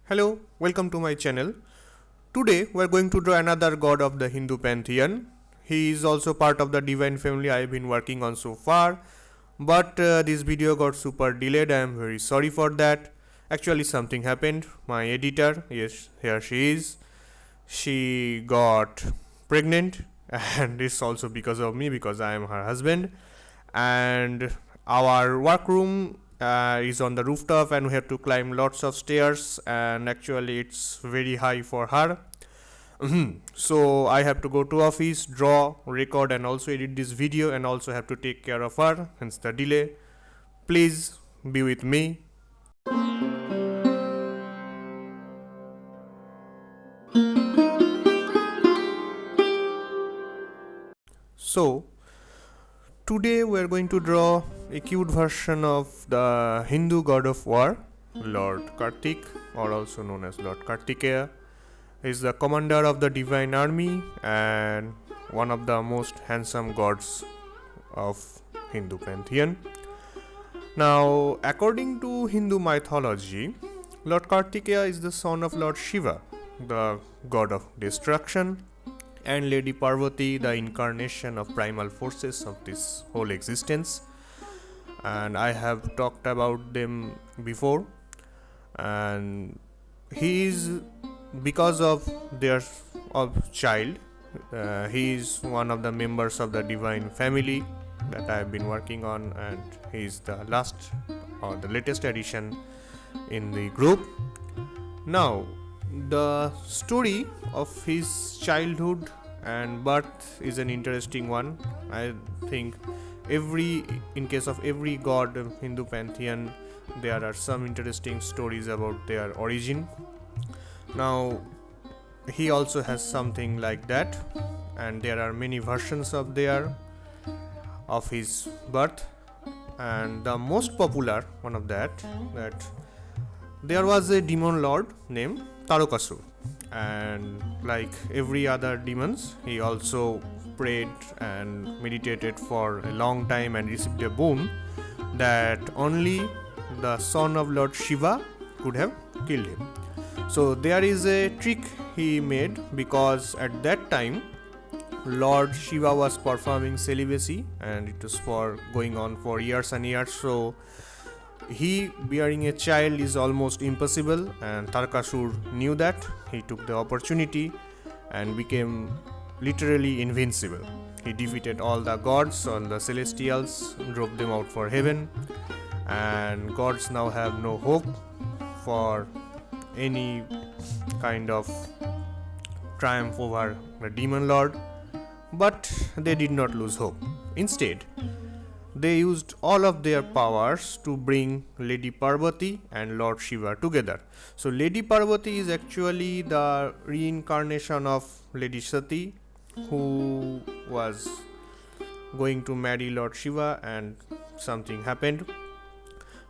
Hello, welcome to my channel. Today we are going to draw another god of the Hindu pantheon. He is also part of the divine family I have been working on so far, but this video got super delayed. I am very sorry for that. Actually something happened. My editor, yes, here she is. She got pregnant and it's also because of me, because I am her husband, and our workroom is on the rooftop and we have to climb lots of stairs, and actually it's very high for her. So I have to go to office, draw, record and also edit this video, and also have to take care of her, hence the delay. Please be with me. So today we are going to draw a cute version of the Hindu god of war, Lord Kartik, or also known as Lord Kartikeya. He is the commander of the divine army and one of the most handsome gods of Hindu pantheon. Now, according to Hindu mythology, Lord Kartikeya is the son of Lord Shiva, the god of destruction, and Lady Parvati, the incarnation of primal forces of this whole existence. And I have talked about them before, and he is, because of their child, he is one of the members of the divine family that I have been working on, and he is the last or the latest addition in the group. Now, the story of his childhood and birth is an interesting one. I think in case of every god of Hindu pantheon, there are some interesting stories about their origin. Now, he also has something like that, and there are many versions of his birth. And the most popular one of that there was a demon lord named Tarakasur, and like every other demons, he also prayed and meditated for a long time and received a boon that only the son of Lord Shiva could have killed him. So there is a trick he made, because at that time Lord Shiva was performing celibacy and it was going on for years and years. So he bearing a child is almost impossible, and Tarakasur knew that. He took the opportunity and became literally invincible. He defeated all the gods, all the celestials, drove them out for heaven, and gods now have no hope for any kind of triumph over the demon lord. But they did not lose hope. Instead, they used all of their powers to bring Lady Parvati and Lord Shiva together. So Lady Parvati is actually the reincarnation of Lady Sati, who was going to marry Lord Shiva, and something happened.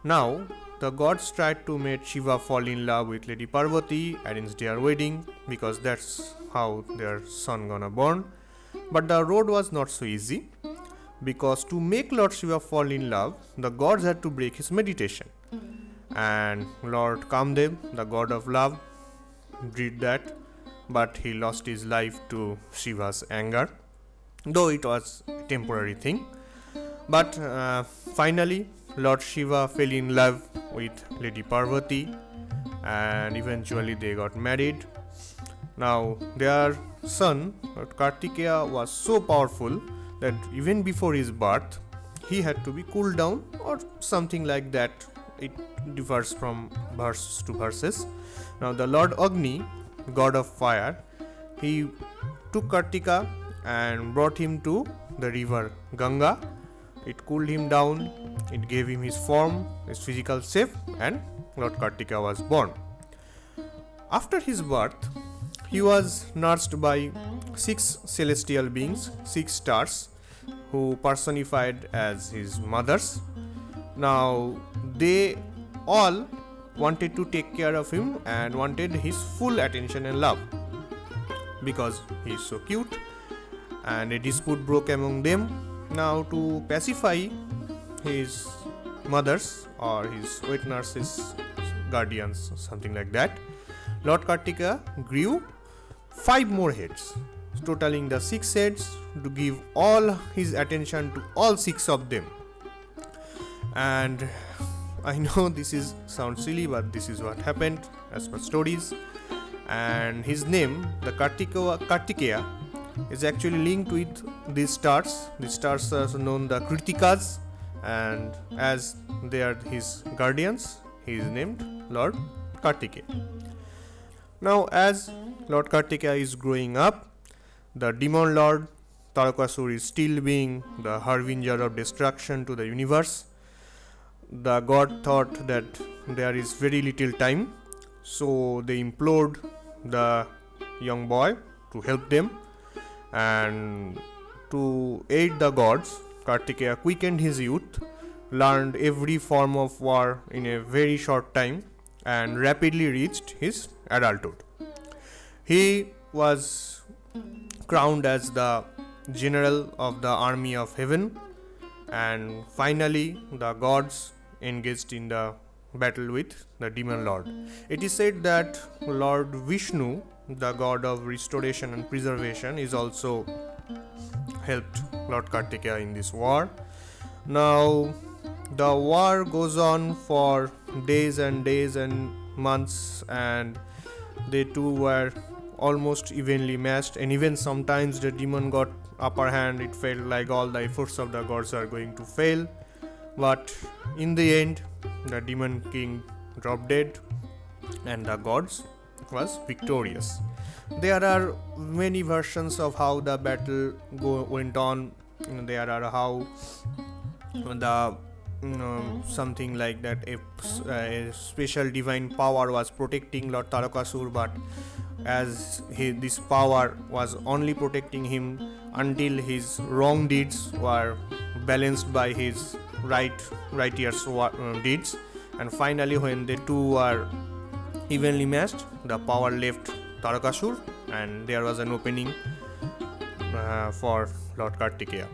Now the gods tried to make Shiva fall in love with Lady Parvati, arrange their wedding, because that's how their son gonna born. But the road was not so easy, because to make Lord Shiva fall in love, the gods had to break his meditation. And Lord Kamdev, the god of love, did that, but he lost his life to Shiva's anger, though it was a temporary thing. But finally Lord Shiva fell in love with Lady Parvati, and eventually they got married. Now their son Lord Kartikeya was so powerful that even before his birth he had to be cooled down, or something like that. It differs from verse to verses. Now the Lord Agni, god of fire, he took Kartika and brought him to the river Ganga. It cooled him down, it gave him his form, his physical shape, and Lord Kartika was born. After his birth, he was nursed by 6 celestial beings, 6 stars, who personified as his mothers. Now they all wanted to take care of him and wanted his full attention and love, because he is so cute, and a dispute broke among them. Now to pacify his mothers or his wet nurses guardians, something like that. Lord Kartikeya grew 5 more heads, totaling the 6 heads, to give all his attention to all 6 of them. And I know sounds silly, but this is what happened as per stories. And his name, the Kartikeya, is actually linked with these stars. These stars are known the Kritikas, and as they are his guardians, he is named Lord Kartikeya. Now, as Lord Kartikeya is growing up, the demon lord Tarakasur is still being the harbinger of destruction to the universe. The god thought that there is very little time, so they implored the young boy to help them, and to aid the gods, Kartikeya quickened his youth, learned every form of war in a very short time, and rapidly reached his adulthood. He was crowned as the general of the army of heaven, and finally the gods engaged in the battle with the demon lord. It is said that Lord Vishnu, the god of restoration and preservation, is also helped Lord Kartikeya in this war. Now the war goes on for days and months, and they two were almost evenly matched, and even sometimes the demon got upper hand. It felt like all the efforts of the gods are going to fail, but in the end the demon king dropped dead and the gods was victorious. There are many versions of how the battle went on. There are how the something like that a special divine power was protecting Lord Tarakasur, but as this power was only protecting him until his wrong deeds were balanced by his righteous deeds, and finally when the two were evenly matched, the power left Tarakasur and there was an opening for Lord Kartikeya.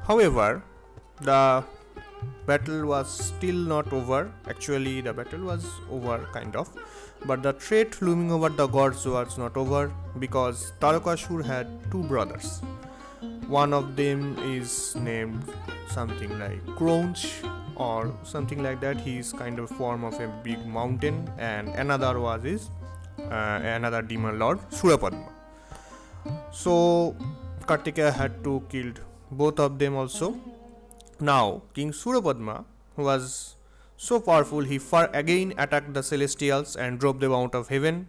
However, the battle was still not over. Actually, the battle was over, kind of, but the threat looming over the gods was not over, because Tarakasur had 2 brothers. One of them is named something like Crunch or something like that. He is kind of form of a big mountain, and another was another demon lord, Surapadma. So Kartikeya had to kill both of them also. Now King Surapadma was so powerful, he again attacked the celestials and drove them out of heaven,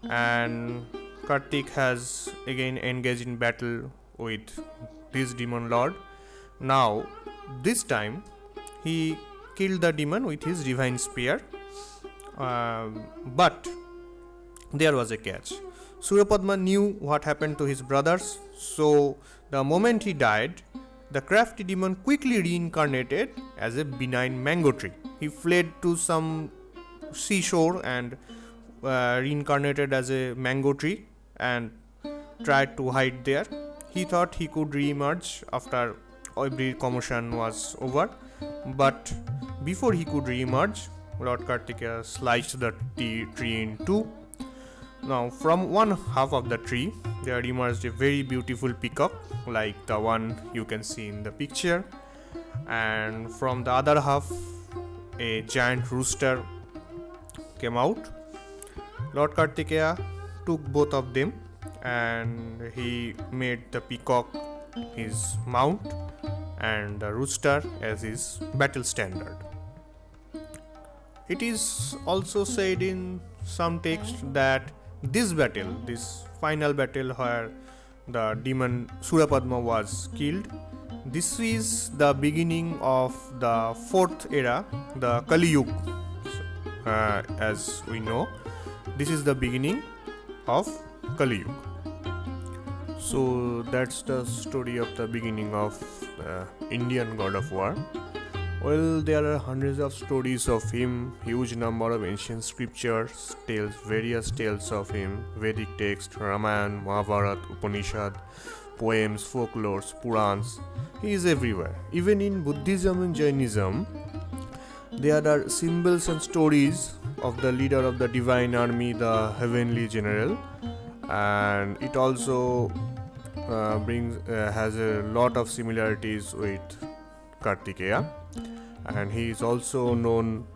and Kartik has again engaged in battle with this demon lord. Now this time he killed the demon with his divine spear, but there was a catch. Surapadma knew what happened to his brothers, so the moment he died, the crafty demon quickly reincarnated as a benign mango tree. He fled to some seashore and reincarnated as a mango tree and tried to hide there. He thought he could re-emerge after every commotion was over, but before he could re-emerge, Lord Kartikeya sliced the tree in two. Now from one half of the tree there emerged a very beautiful peacock like the one you can see in the picture, and from the other half a giant rooster came out. Lord Kartikeya took both of them and he made the peacock his mount and the rooster as his battle standard. It is also said in some texts that this final battle where the demon Surapadma was killed, this is the beginning of the 4th era, the Kali Yuga. As we know, this is the beginning of Kali Yuga. So that's the story of the beginning of the Indian god of war. Well, there are hundreds of stories of him, huge number of ancient scriptures, various tales of him, Vedic text, Ramayana, Mahabharata, Upanishad, poems, folklores, Purans. He is everywhere. Even in Buddhism and Jainism, There are symbols and stories of the leader of the divine army, the heavenly general, and it also has a lot of similarities with Kartikeya, and he is also known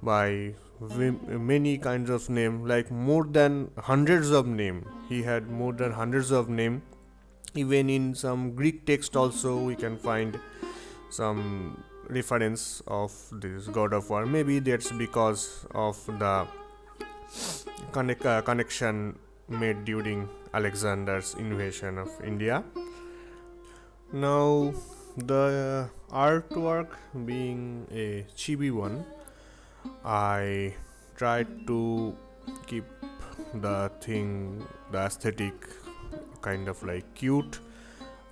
by many kinds of name, like more than hundreds of name. He had more than hundreds of name. Even in some Greek text also we can find some reference of this god of war. Maybe that's because of the connection made during Alexander's invasion of India. Now the artwork being a chibi one, I tried to keep the aesthetic kind of like cute,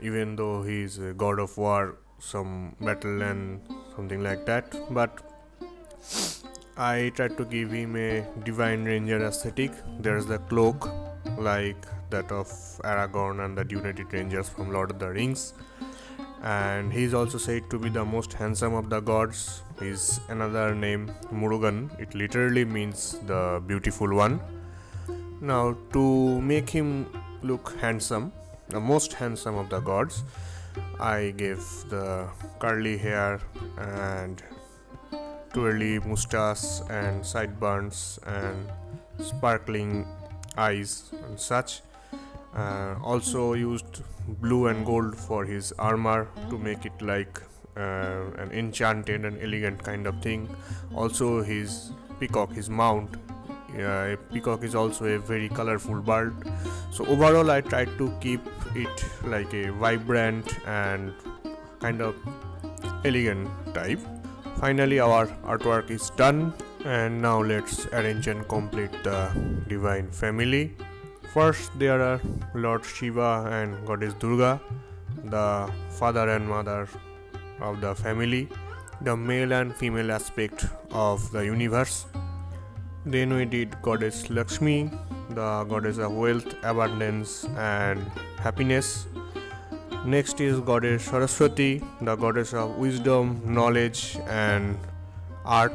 even though he is a god of war, some battle and something like that, but I tried to give him a divine ranger aesthetic. There's the cloak like that of Aragorn and the venerated rangers from Lord of the Rings, and he is also said to be the most handsome of the gods. His another name Murugan, it literally means the beautiful one. Now to make him look handsome, the most handsome of the gods, I gave the curly hair and twirly mustache and sideburns and sparkling eyes and such. Also used blue and gold for his armor to make it like an enchanted and elegant kind of thing. Also his peacock, his mount, a peacock is also a very colorful bird. So overall I tried to keep it like a vibrant and kind of elegant type. Finally our artwork is done, and now let's arrange and complete the divine family. First there are Lord Shiva and Goddess Durga, the father and mother of the family, the male and female aspect of the universe. Then we did Goddess Lakshmi, the goddess of wealth, abundance and happiness. Next is Goddess Saraswati, the goddess of wisdom, knowledge and art.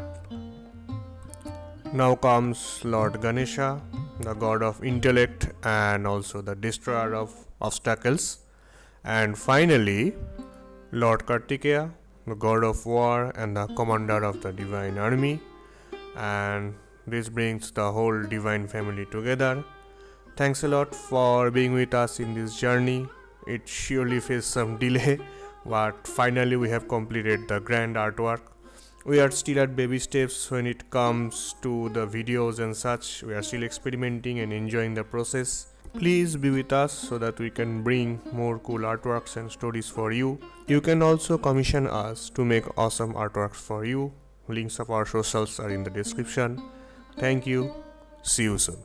Now comes Lord Ganesha, the god of intellect and also the destroyer of obstacles. And finally Lord Kartikeya, the god of war and the commander of the divine army. And this brings the whole divine family together. Thanks a lot for being with us in this journey. It surely faced some delay, but finally we have completed the grand artwork. We are still at baby steps when it comes to the videos and such. We are still experimenting and enjoying the process. Please be with us so that we can bring more cool artworks and stories for you. You can also commission us to make awesome artworks for you. Links of our socials are in the description. Thank you. See you soon.